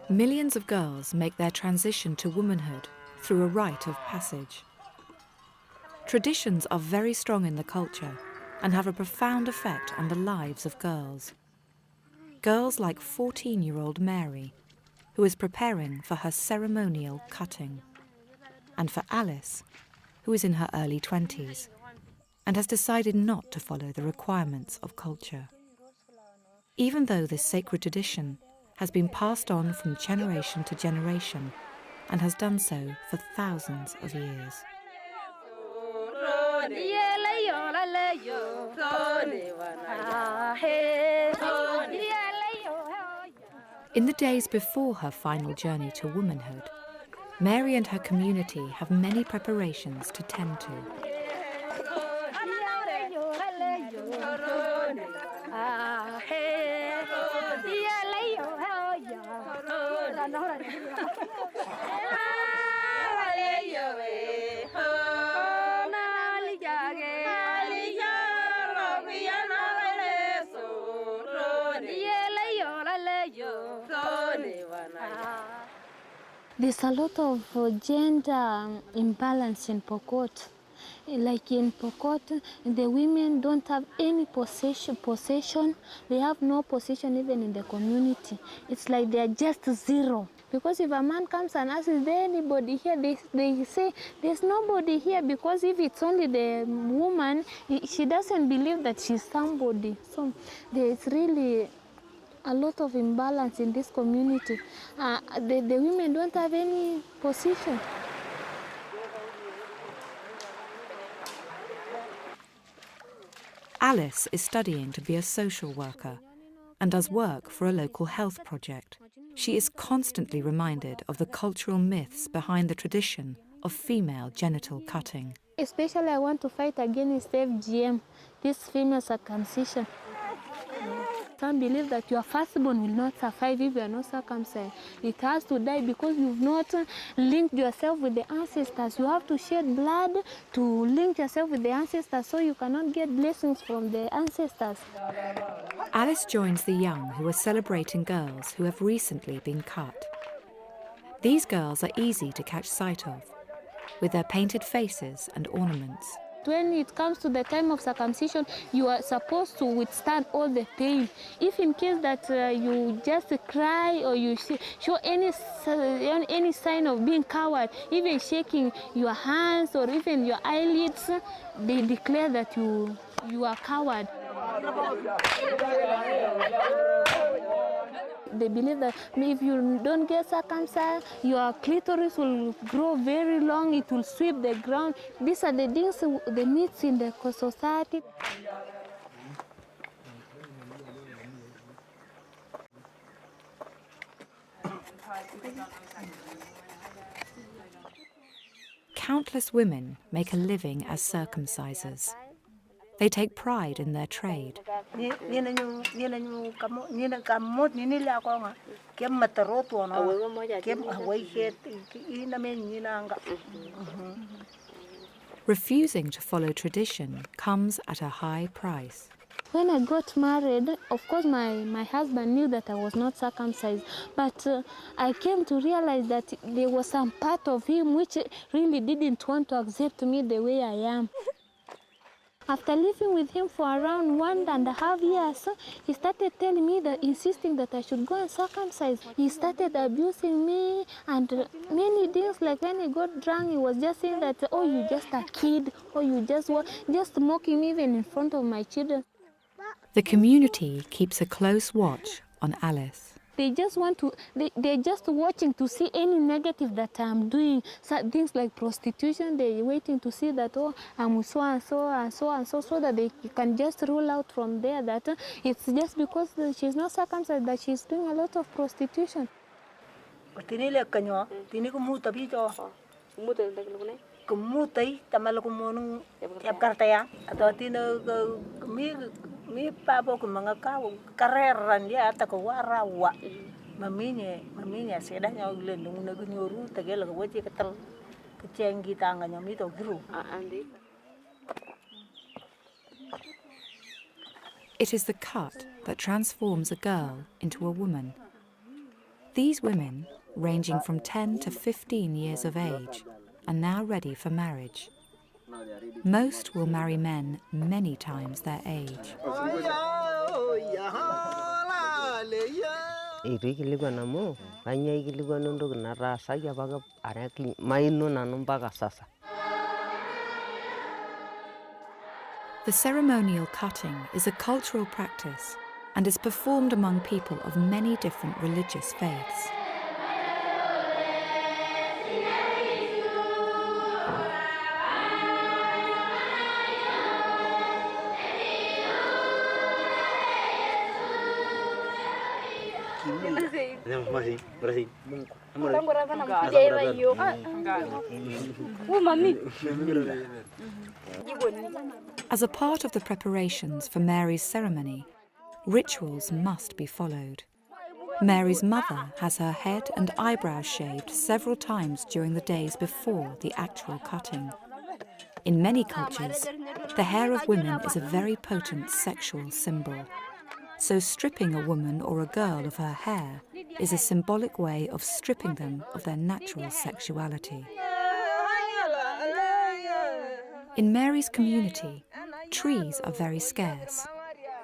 Millions of girls make their transition to womanhood through a rite of passage. Traditions are very strong in the culture and have a profound effect on the lives of girls. Girls like 14-year-old Mary, who is preparing for her ceremonial cutting, and for Alice, who is in her early 20s and has decided not to follow the requirements of culture. Even though this sacred tradition has been passed on from generation to generation and has done so for thousands of years. In the days before her final journey to womanhood, Mary and her community have many preparations to tend to. There's a lot of gender imbalance in Pokot. Like in Pokot, the women don't have any possession. They have no possession even in the community. It's like they are just zero. Because if a man comes and asks, is there anybody here? They say, there's nobody here, because if it's only the woman, she doesn't believe that she's somebody. So there's really a lot of imbalance in this community. The women don't have any position. Alice is studying to be a social worker and does work for a local health project. She is constantly reminded of the cultural myths behind the tradition of female genital cutting. Especially I want to fight against FGM, this female circumcision. Some believe that your firstborn will not survive if you are not circumcised. It has to die because you've not linked yourself with the ancestors. You have to shed blood to link yourself with the ancestors, so you cannot get blessings from the ancestors. Alice joins the young who are celebrating girls who have recently been cut. These girls are easy to catch sight of, with their painted faces and ornaments. When it comes to the time of circumcision, you are supposed to withstand all the pain. If in case that you just cry or you show any sign of being coward, even shaking your hands or even your eyelids, they declare that you are coward. They believe that if you don't get circumcised, your clitoris will grow very long, it will sweep the ground. These are the things, the myths in the society. Countless women make a living as circumcisers. They take pride in their trade. Refusing to follow tradition comes at a high price. When I got married, of course my husband knew that I was not circumcised, but I came to realize that there was some part of him which really didn't want to accept me the way I am. After living with him for around 1.5 years, he started telling me that, insisting that I should go and circumcise. He started abusing me and many things, like when he got drunk, he was just saying that, oh, you just a kid, or you just mocking me even in front of my children. The community keeps a close watch on Alice. They just want to, they're just watching to see any negative that I'm doing. So things like prostitution, they're waiting to see that, oh, I'm so and so and so and so, so that they can just rule out from there that it's just because she's not circumcised that she's doing a lot of prostitution. Mi pabo ko mga kawo kareran ya ta ko warawa maminya seda nya ulen nung nagunyoru tagela ko waje katal kecenggi tanganya mi to guru andi. It is the cut that transforms a girl into a woman. These women, ranging from 10 to 15 years of age, are now ready for marriage. Most will marry men many times their age. The ceremonial cutting is a cultural practice and is performed among people of many different religious faiths. As a part of the preparations for Mary's ceremony, rituals must be followed. Mary's mother has her head and eyebrows shaved several times during the days before the actual cutting. In many cultures, the hair of women is a very potent sexual symbol. So stripping a woman or a girl of her hair is a symbolic way of stripping them of their natural sexuality. In Mary's community, trees are very scarce,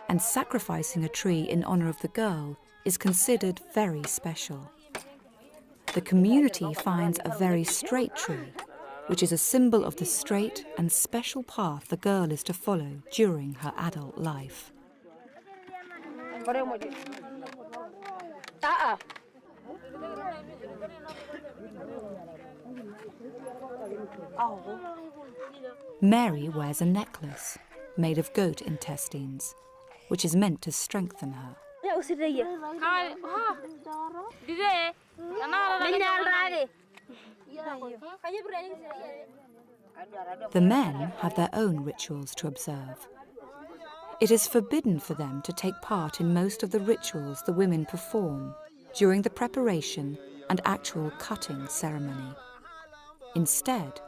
and sacrificing a tree in honour of the girl is considered very special. The community finds a very straight tree, which is a symbol of the straight and special path the girl is to follow during her adult life. Mary wears a necklace made of goat intestines, which is meant to strengthen her. The men have their own rituals to observe. It is forbidden for them to take part in most of the rituals the women perform during the preparation and actual cutting ceremony. Instead,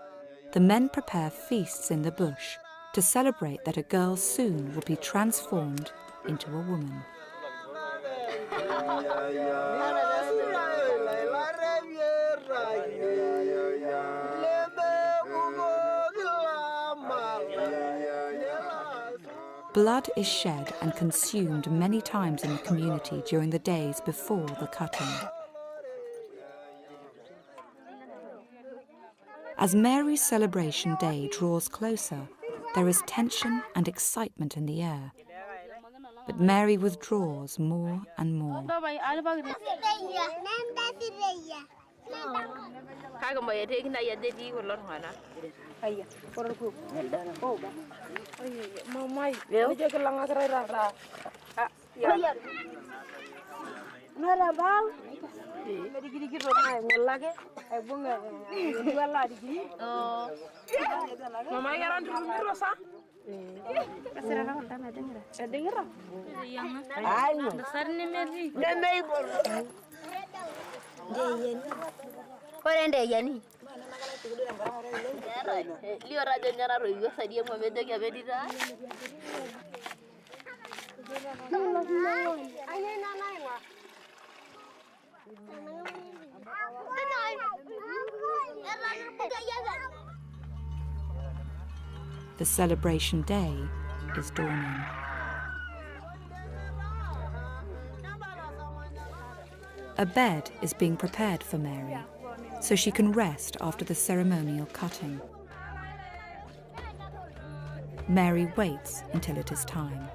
the men prepare feasts in the bush to celebrate that a girl soon will be transformed into a woman. Blood is shed and consumed many times in the community during the days before the cutting. As Mary's celebration day draws closer, there is tension and excitement in the air. But Mary withdraws more and more. The celebration day is dawning. A bed is being prepared for Mary, so she can rest after the ceremonial cutting. Mary waits until it is time.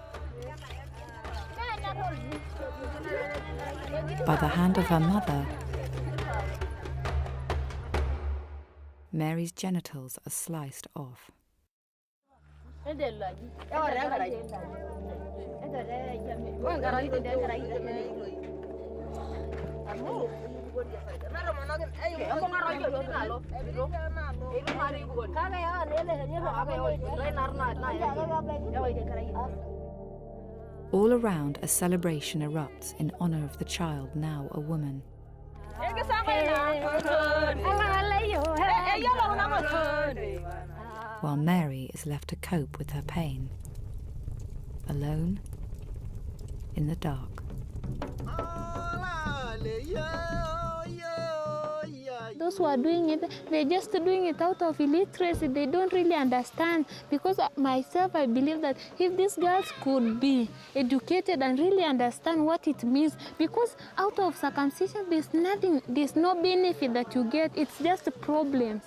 By the hand of her mother, Mary's genitals are sliced off. All around, a celebration erupts in honor of the child, now a woman. While Mary is left to cope with her pain, alone in the dark. Those who are doing it, they're just doing it out of illiteracy. They don't really understand. Because myself, I believe that if these girls could be educated and really understand what it means, because out of circumcision, there's nothing, there's no benefit that you get. It's just problems.